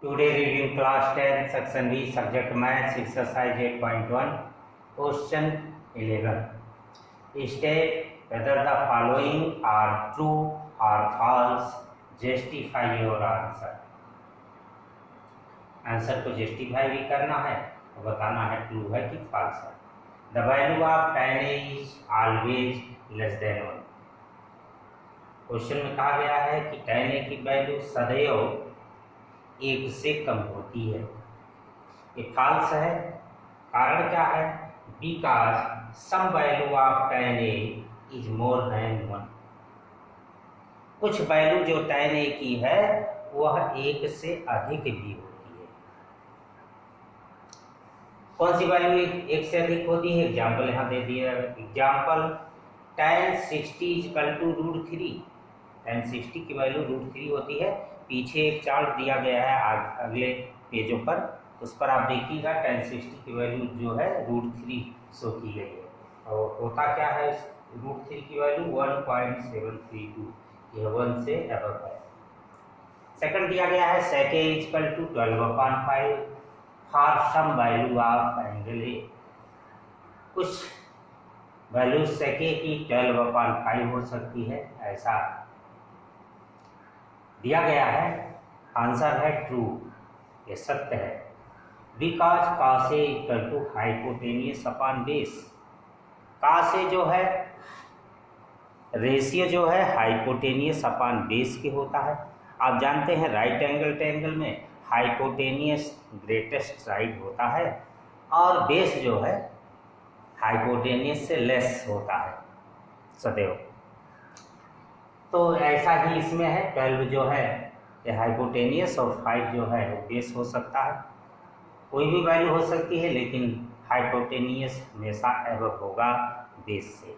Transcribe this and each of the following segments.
Today reading class 10 section B subject maths exercise 8.1 question 11. State whether the following are true or false. Justify your answer. Answer को justify भी करना है और बताना है true है कि फॉल्स है. The value of 10 is always less than 1. Question में कहा गया है कि 10 की वैल्यू सदैव 1 से कम होती है. ये फॉल्स है. कारण क्या है? Because some value of 10 is more than 1. कुछ वैल्यू जो 10 की है वह 1 से अधिक भी होती है. कौन सी वैल्यू 1 से अधिक होती है? एग्जाम्पल यहाँ दे दिया है. Example 10 60 equal to √3. 10 60 की वैल्यू √3 होती है. पीछे एक चार्ट दिया गया है अगले पेजों पर, उस पर आप देखिएगा 10 60 की वैल्यू जो है √3 शो की गई है. और होता क्या है? √3 की वैल्यू 1.732. यह 1 से अबव है. सेकंड दिया गया है sec A equal to 12/5 for some value of angle A. कुछ वैल्यू sec A की 12/5 हो सकती है, ऐसा दिया गया है. आंसर है ट्रू, ये सत्य है. Because cos A equal to hypotenuse upon base. cos A जो है रेशियो जो है हाइपोटेनियस अपॉन बेस के होता है. आप जानते हैं राइट एंगल ट्रायंगल में हाइपोटेनियस ग्रेटेस्ट साइड होता है और बेस जो है हाइपोटेनियस से लेस होता है सदैव. तो ऐसा ही इसमें है. 12 जो है ये हाइपोटेनियस और 5 जो है वो बेस हो सकता है. कोई भी वैल्यू हो सकती है लेकिन हाइपोटेनियस हमेशा एबव होगा बेस से.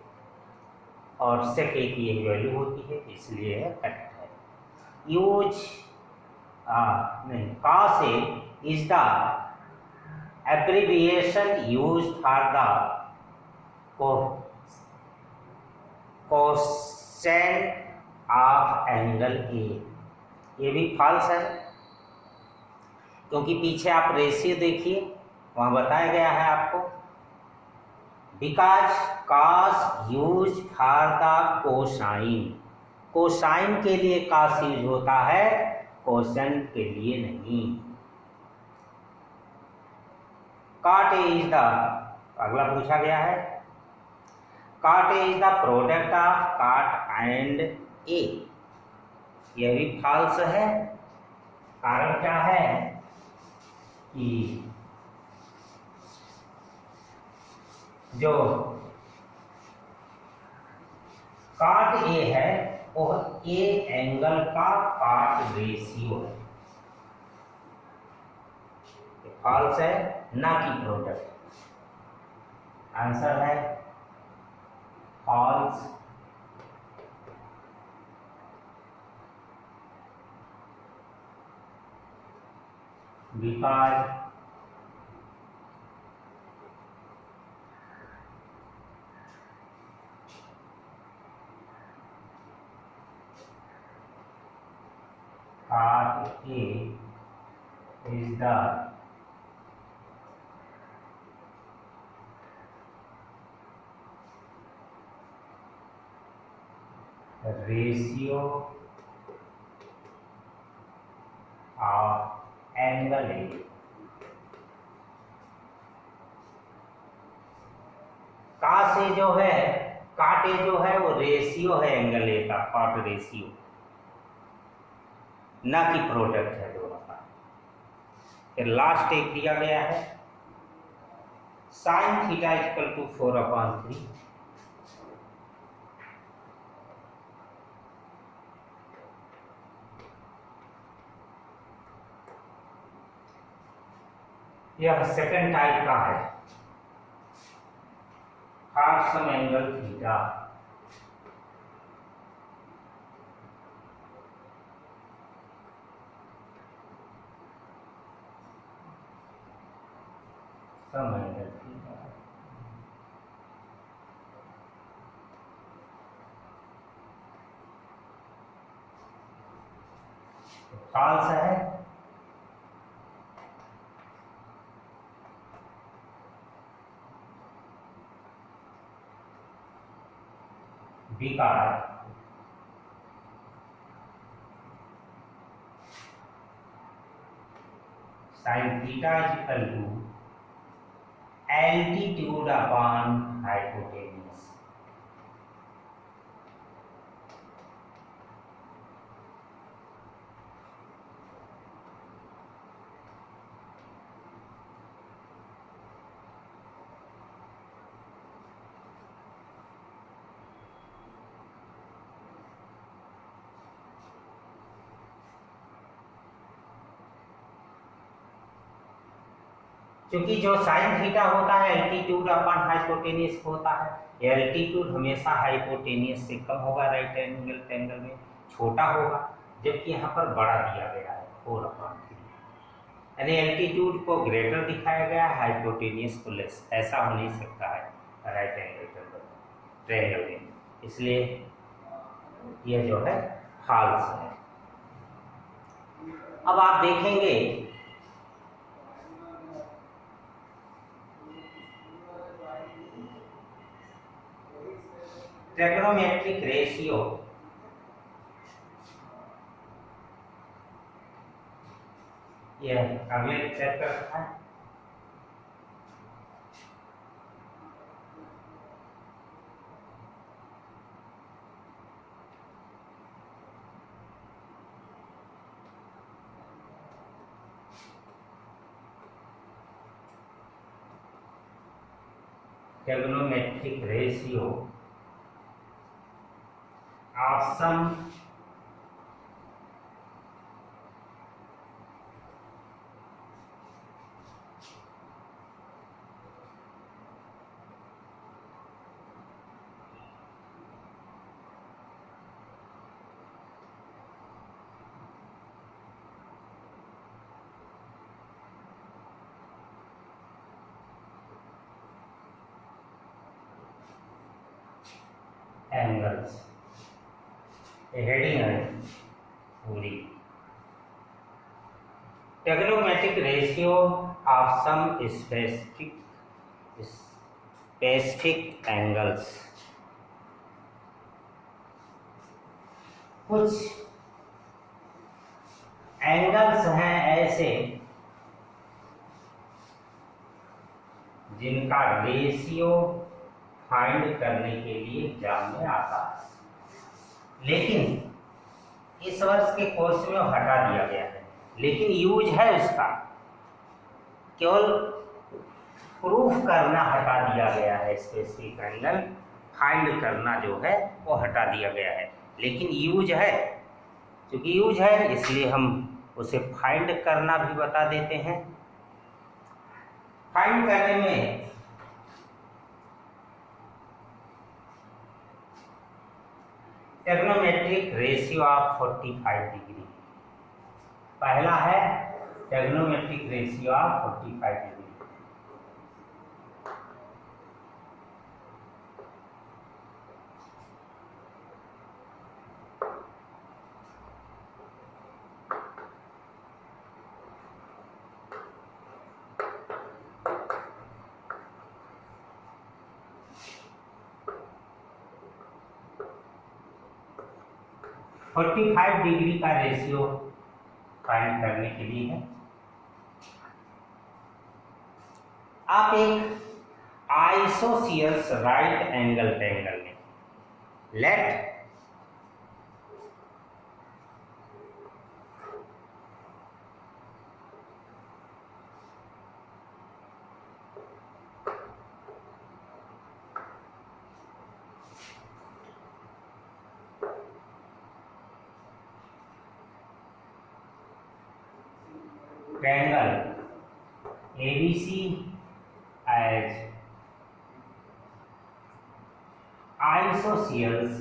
और sec A की यही वैल्यू होती है, इसलिए है करेक्ट है. यूज नहीं, cos A is the abbreviation use for the quotient of angle A. ये भी फॉल्स है क्योंकि पीछे आप रेशियो देखिए, वहां बताया गया है आपको. Because cos use for the cosine. Cosine के लिए cos यूज होता है, कोसेंट के लिए नहीं. cot A इज द, अगला पूछा गया है, cot A is the product of cot and A. यह भी फॉल्स है. कारण क्या है कि जो cot A है वह A एंगल का cot रेशियो है. फॉल्स है, ना कि प्रोडक्ट. आंसर है false. Because cot A is the ratio of angle A. cos A जो है, cot A जो है वो रेशियो है एंगल A का, cot रेशियो, ना कि प्रोडक्ट है दोनों का. फिर लास्ट एक दिया गया है sin थीटा इक्वल टू 4/3. यह सेकंड टाइप का है. For some angle theta. Some angle theta. False है. because sin theta is equal to altitude upon hypotenuse। क्योंकि जो साइन थीटा होता है एल्टीट्यूड अपन हाइपोटेनियस होता है, एल्टीट्यूड हमेशा हाइपोटेनियस से कम होगा, राइट एंगल में छोटा होगा, जबकि यहाँ पर बड़ा दिया गया है 4/3, यानी एल्टीट्यूड को ग्रेटर दिखाया गया है, हाइपोटेनियस को लेस। ऐसा हो नहीं सकता है राइट एंगल ट्रायंगल में, इसलिए यह जो है फॉल्स है। अब आप देखेंगे ट्रिग्नोमेट्रिक रेशियो यह अगले चैप्टर का है। Trigonometric ratio of some angles, heading है पूरी, trigonometric ratio of some specific angles. कुछ एंगल्स हैं ऐसे जिनका रेशियो फाइंड करने के लिए एग्जाम में आता है, लेकिन इस वर्ष के कोर्स में हटा दिया गया है, लेकिन यूज है उसका, केवल प्रूफ करना हटा दिया गया है। स्पेसिफिक एंगल फाइंड करना जो है वो हटा दिया गया है, लेकिन यूज है। क्योंकि यूज है इसलिए हम उसे फाइंड करना भी बता देते हैं। फाइंड करने में ट्रिग्नोमेट्रिक रेशियो ऑफ 45 डिग्री, पहला है trigonometric ratio of 45 degree. Forty 45 degree का रेशियो फाइंड करने के लिए है, आप एक आइसोसियस राइट एंगल ट्रायंगल में late triangle ABC as isosceles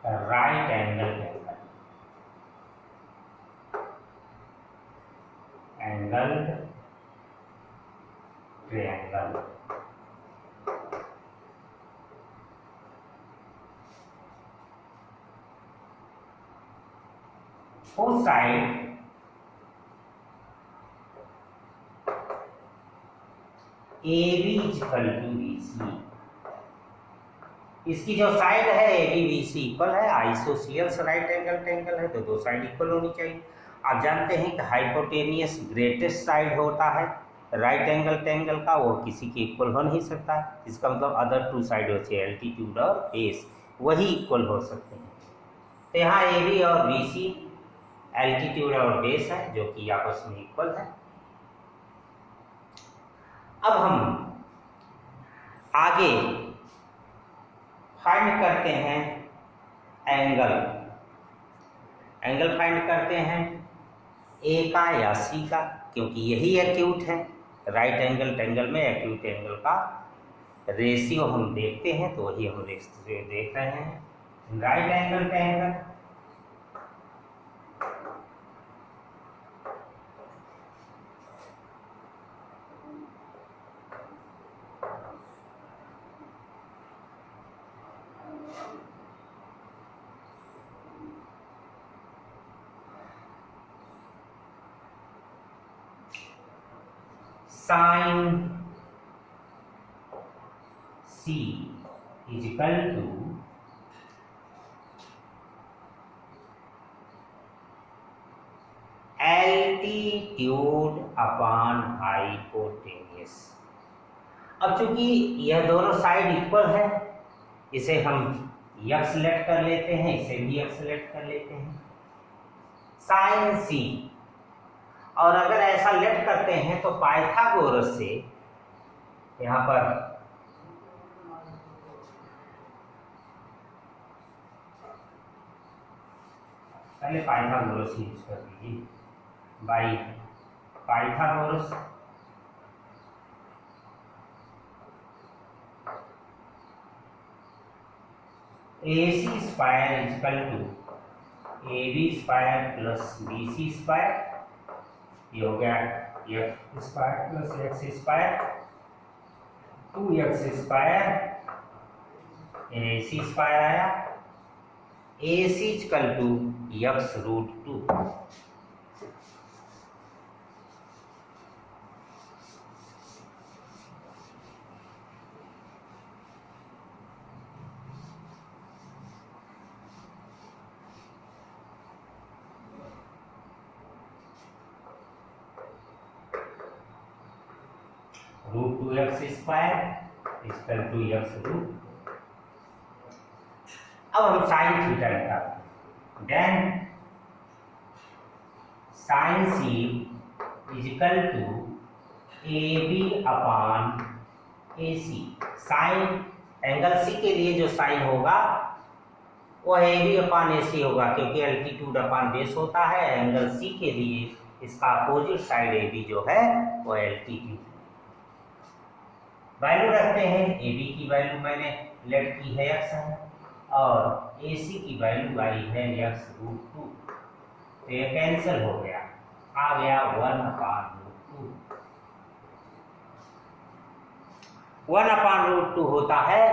right angle triangle whose side AB equal to BC। इसकी जो साइड है AB BC इक्वल है, आइसोसियल्स राइट एंगल ट्रायंगल है तो दो साइड इक्वल होनी चाहिए। आप जानते हैं कि हाइपोटेनियस ग्रेटेस्ट साइड होता है राइट एंगल ट्रायंगल का, वो किसी के इक्वल हो नहीं सकता है। इसका मतलब अदर टू साइड होते हैं एल्टीट्यूड और बेस, वही इक्वल हो सकते हैं। तो यहाँ AB और BC एल्टीट्यूड और बेस है जो कि आपस में इक्वल है। अब हम आगे फाइंड करते हैं एंगल। एंगल फाइंड करते हैं A का या C का, क्योंकि यही एक्यूट है। राइट एंगल ट्रायंगल में एक्यूट एंगल का रेशियो हम देखते हैं, तो वही हम देख रहे हैं। Right angle triangle sin C is equal to altitude upon hypotenuse. अब चूंकि यह दोनों साइड इक्वल है, इसे हम x सेलेक्ट कर लेते हैं, इसे भी x सेलेक्ट कर लेते हैं। sin C, और अगर ऐसा लेट करते हैं तो पाइथागोरस से यहाँ पर पहले पाइथागोरस यूज कर लीजिए। By Pythagoras AC square equal to AB square plus BC square, ये हो गया x square plus x square, 2x square, AC square आया। AC equal to x root 2। Root 2x square equal to x root. अब हम sine theta निकालते हैं। Then sine C is equal to AB upon AC। Sine angle C के लिए जो sign होगा वो AB अपॉन AC होगा, क्योंकि एल्टीट्यूड अपॉन बेस होता है। एंगल C के लिए इसका अपोजिट साइड AB जो है वो एल्टीट्यूड। वैल्यू रखते हैं। AB की वैल्यू मैंने लेट की है x है, और AC की वैल्यू आई है x रूट 2, तो ये कैंसिल हो गया, आ गया 1 अपॉन रूट 2। 1 अपॉन रूट 2 होता है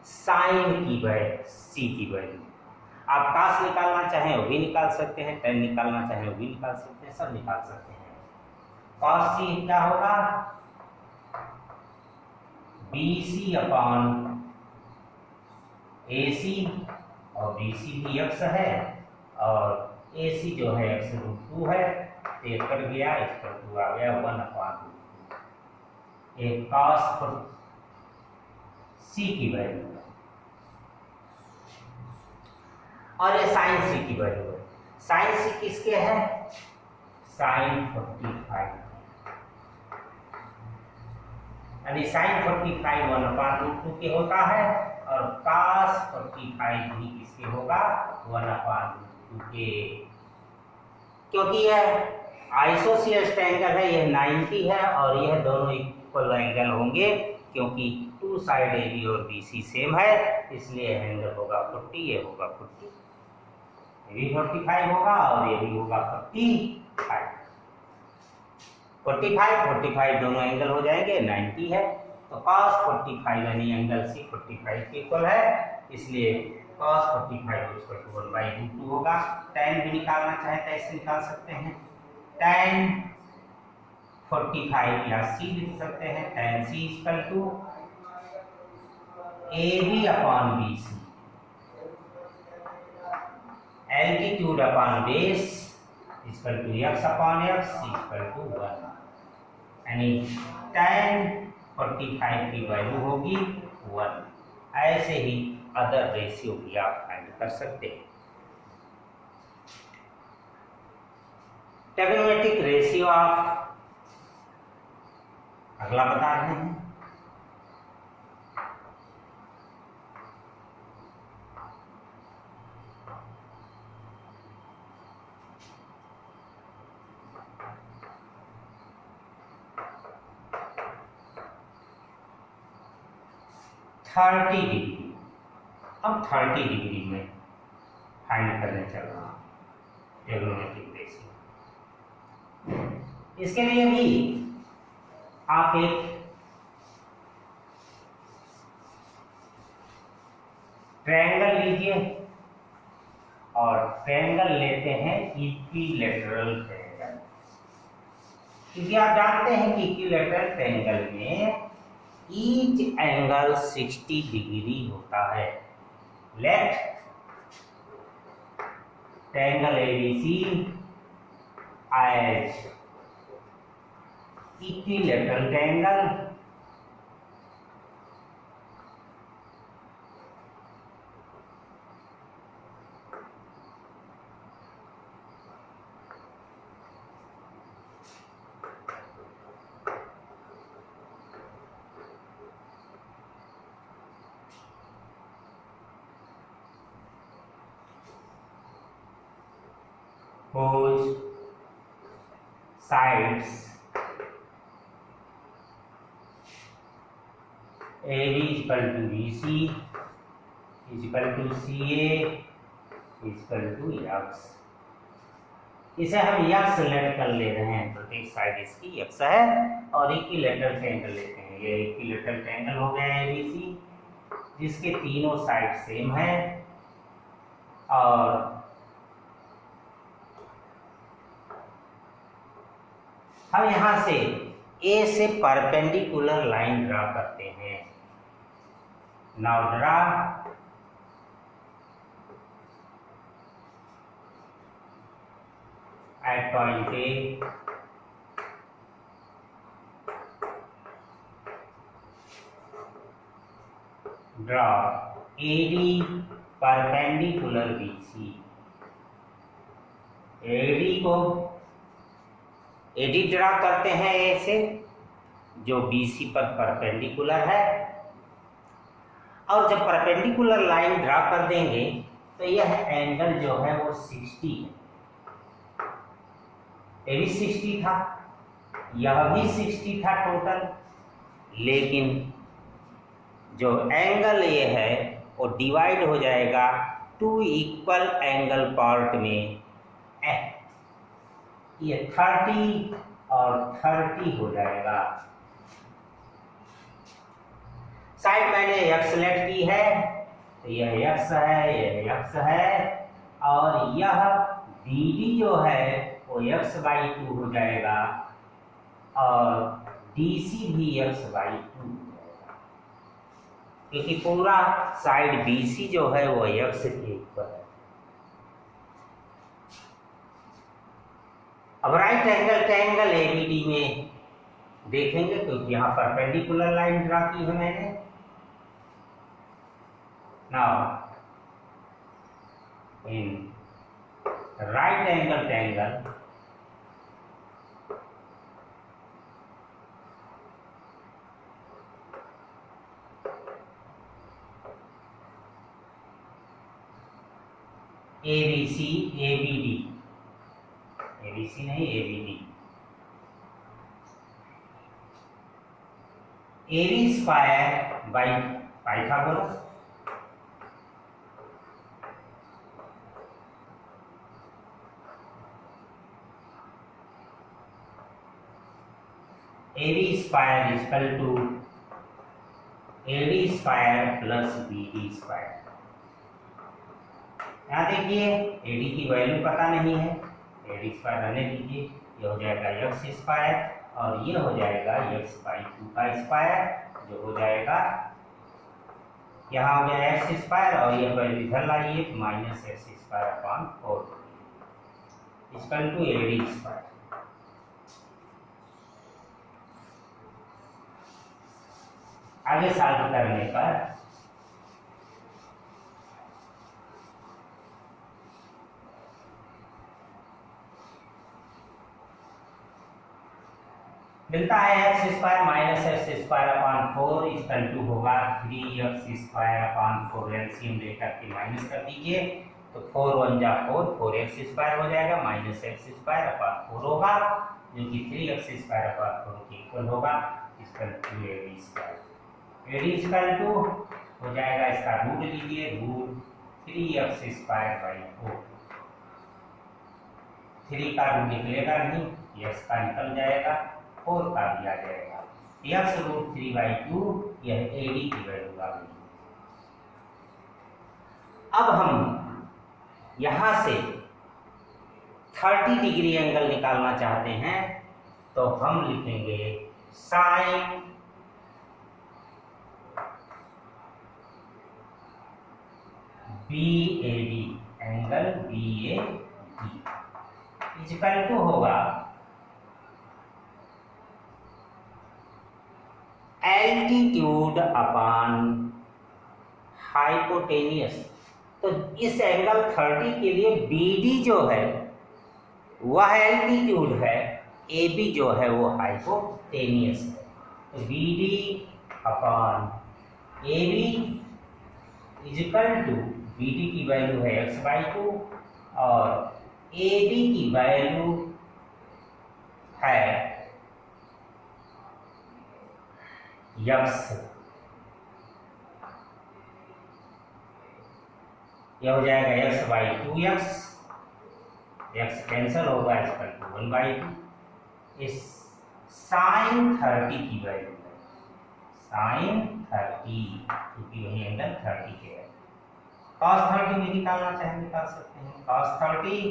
साइन की वैल्यू, C की वैल्यू। आप काश निकालना चाहें वो भी निकाल सकते हैं, टेन निकालना चाहें वो भी निकाल सकते हैं, सब निकाल सकते हैं। cos C क्या होगा, BC अपॉन AC, और BC भी x है और AC जो है x रूट 2 है, तो ये कट गया, इसका 2 आ गया 1 अपॉन रूट 2। एक cos C की वैल्यू है और ये साइन C की वैल्यू है। साइन C किसके है, साइन 45, यानी साइन 45 1 अपॉन रूट 2 के होता है, और cos 45 भी किसके होगा, 1 अपॉन रूट 2 के। क्योंकि यह आइसोसियस ट्रायंगल है, यह 90 है और यह दोनों इक्वल एंगल होंगे, क्योंकि टू साइड AB और BC सेम है, इसलिए एंगल होगा 40, ये होगा 40, ये भी 45 होगा और ये भी होगा 45। 45 दोनों एंगल हो जाएंगे, 90 है, तो cos 45 यानी एंगल C 45 के इक्वल है, इसलिए cos 45 इक्वल टू 1/√2 होगा। tan भी निकालना चाहे तो ऐसे निकाल सकते हैं। tan 45 या सी लिख सकते हैं, tan c equal to AB upon BC, altitude upon base equal to x upon x equal to 1, यानी tan 45 की वैल्यू होगी 1। ऐसे ही अदर रेशियो भी आप फाइंड कर सकते हैं। ट्रिग्नोमेट्रिक रेशियो आप अगला बता रहे हैं। थर्टी डिग्री, अब 30 डिग्री में फाइंड करने चल रहा हूं ट्रिग्नोमेट्रिक रेशियो। इसके लिए भी आप एक ट्रायंगल लीजिए और ट्रायंगल लेते हैं इक्विलैटरल ट्रायंगल, क्योंकि आप जानते हैं कि इक्विलैटरल ट्रायंगल में ईच एंगल 60 डिग्री होता है। Let triangle ABC as equilateral triangle whose sides AB is equal to BC is equal to CA is equal to X। इसे हम x लेट कर ले रहे हैं, प्रत्येक साइड इसकी x है, और इक्विलैटरल ट्रायंगल लेते हैं। ये इक्विलैटरल ट्रायंगल हो गया ABC, जिसके तीनों साइड सेम है, और हम यहां से A से परपेंडिकुलर लाइन ड्रा करते हैं। Now draw at point A draw AD perpendicular BC। AD को AD ड्रा करते हैं A से, जो BC पर परपेंडिकुलर है, और जब परपेंडिकुलर लाइन ड्रा कर देंगे तो यह एंगल जो है वो 60 है। ये भी 60 था, यह भी 60 था टोटल, लेकिन जो एंगल ये है वो डिवाइड हो जाएगा 2 इक्वल एंगल पार्ट में। ये 30 और 30 हो जाएगा। साइड मैंने x लेट की है, तो यह x है, यह x है, और यह BD जो है वो x/2 हो जाएगा, और DC भी x/2 हो जाएगा, क्योंकि पूरा साइड BC जो है वो x के ऊपर है। अब राइट एंगल ट्रायंगल ABD में देखेंगे, क्योंकि यहाँ परपेंडिकुलर लाइन ड्रा की है मैंने। Now in right angle triangle ABC ABD, ABC नहीं ABD, AB square by Pythagoras AB square equal to AD square plus BD square. यहाँ देखिए AD की वैल्यू पता नहीं है, AD स्क्वायर रहने दीजिए, ये हो जाएगा x स्क्वायर, और ये हो जाएगा x/2 का स्क्वायर, जो हो जाएगा यहाँ हो गया x² और ये वैल्यू इधर लाइए -x²/4 इक्वल टू AD²। आगे सॉल्व करने पर मिलता है x² -x²/4 इक्वल टू होगा 3x²/4। एलसीएम लेकर के माइनस कर दीजिए तो 4 1 जा 4, 4x² हो जाएगा -x²/4 होगा, जो कि 3x²/4 के इक्वल होगा, equal to AD²। Equal to हो जाएगा, इसका रूट लीजिए, रूट 3x²/4। 3 का रूट निकलेगा नहीं, x का निकल जाएगा, 4 का भी आ जाएगा, x√3/2 यह AD की वैल्यू आ गई। अब हम यहां से 30 डिग्री एंगल निकालना चाहते हैं तो हम लिखेंगे sine BAD, angle BAD equal to होगा एल्टीट्यूड अपॉन हाइपोटेनियस। तो इस एंगल 30 के लिए BD जो है वह एल्टीट्यूड है, AB जो है वो हाइपोटेनियस है। तो BD upon AB equal to, BD की वैल्यू है x/2 और AB की वैल्यू है x। यह हो जाएगा x/2x, x कैंसल होगा, इक्वल टू 1/2। इस साइन 30 की वैल्यू है, साइन 30, क्योंकि वही एंगल 30 के है। cos 30 भी निकालना चाहे निकाल सकते हैं। cos 30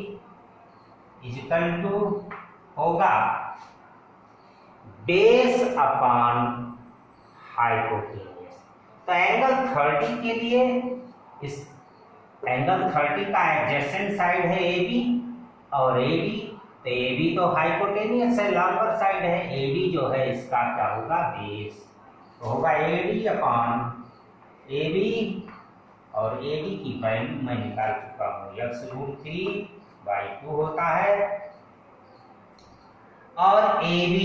इक्वल टू होगा बेस अपॉन हाइपोटेनियस। तो एंगल 30 के लिए इस एंगल 30 का एडजेसेंट साइड है AB और AD, तो AB तो हाइपोटेनियस है, लॉन्गर साइड है, AD जो है इसका क्या होगा, बेस। तो होगा AD अपॉन AB और AD की वैल्यू मैं निकाल चुका हूँ, x√3/2 होता है और AB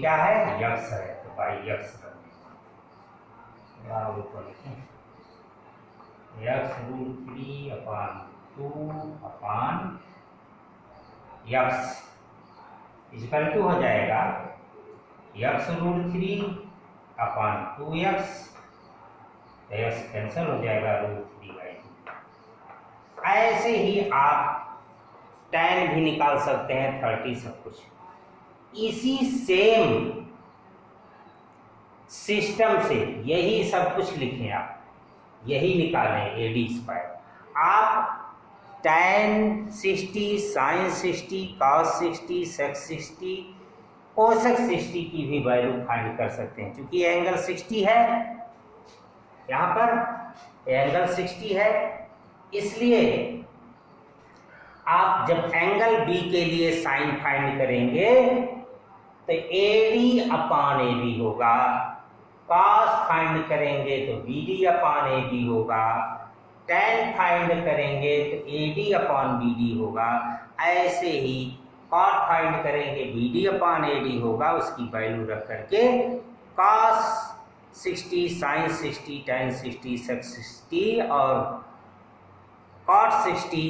क्या है, x है, तो x x√3/2 इक्वल टू हो जाएगा x√3/2x, x कैंसल हो जाएगा, √3/2। ऐसे ही आप tan भी निकाल सकते हैं, 30 सब कुछ। इसी सेम सिस्टम से यही सब कुछ लिखें, आप यही निकालें AD²। आप tan 60, sin 60, cos 60, sec 60, cosec 60 की भी वैल्यू फाइंड कर सकते हैं, क्योंकि एंगल 60 है, यहाँ पर एंगल 60 है, इसलिए आप जब एंगल B के लिए साइन फाइंड करेंगे तो AD/AB होगा, cos फाइंड करेंगे तो BD/AB होगा, tan फाइंड करेंगे तो AD/BD होगा, ऐसे ही cot फाइंड करेंगे BD/AD होगा, उसकी वैल्यू रख करके cos 60, sin 60, tan 60, sec 60 और cot 60,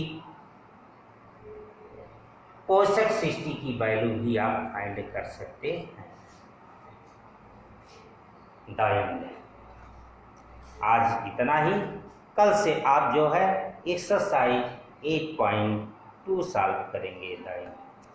cosec 60 की वैल्यू भी आप फाइंड कर सकते हैं। आज इतना ही। कल से आप जो है एक्सरसाइज 8.2 सॉल्व करेंगे।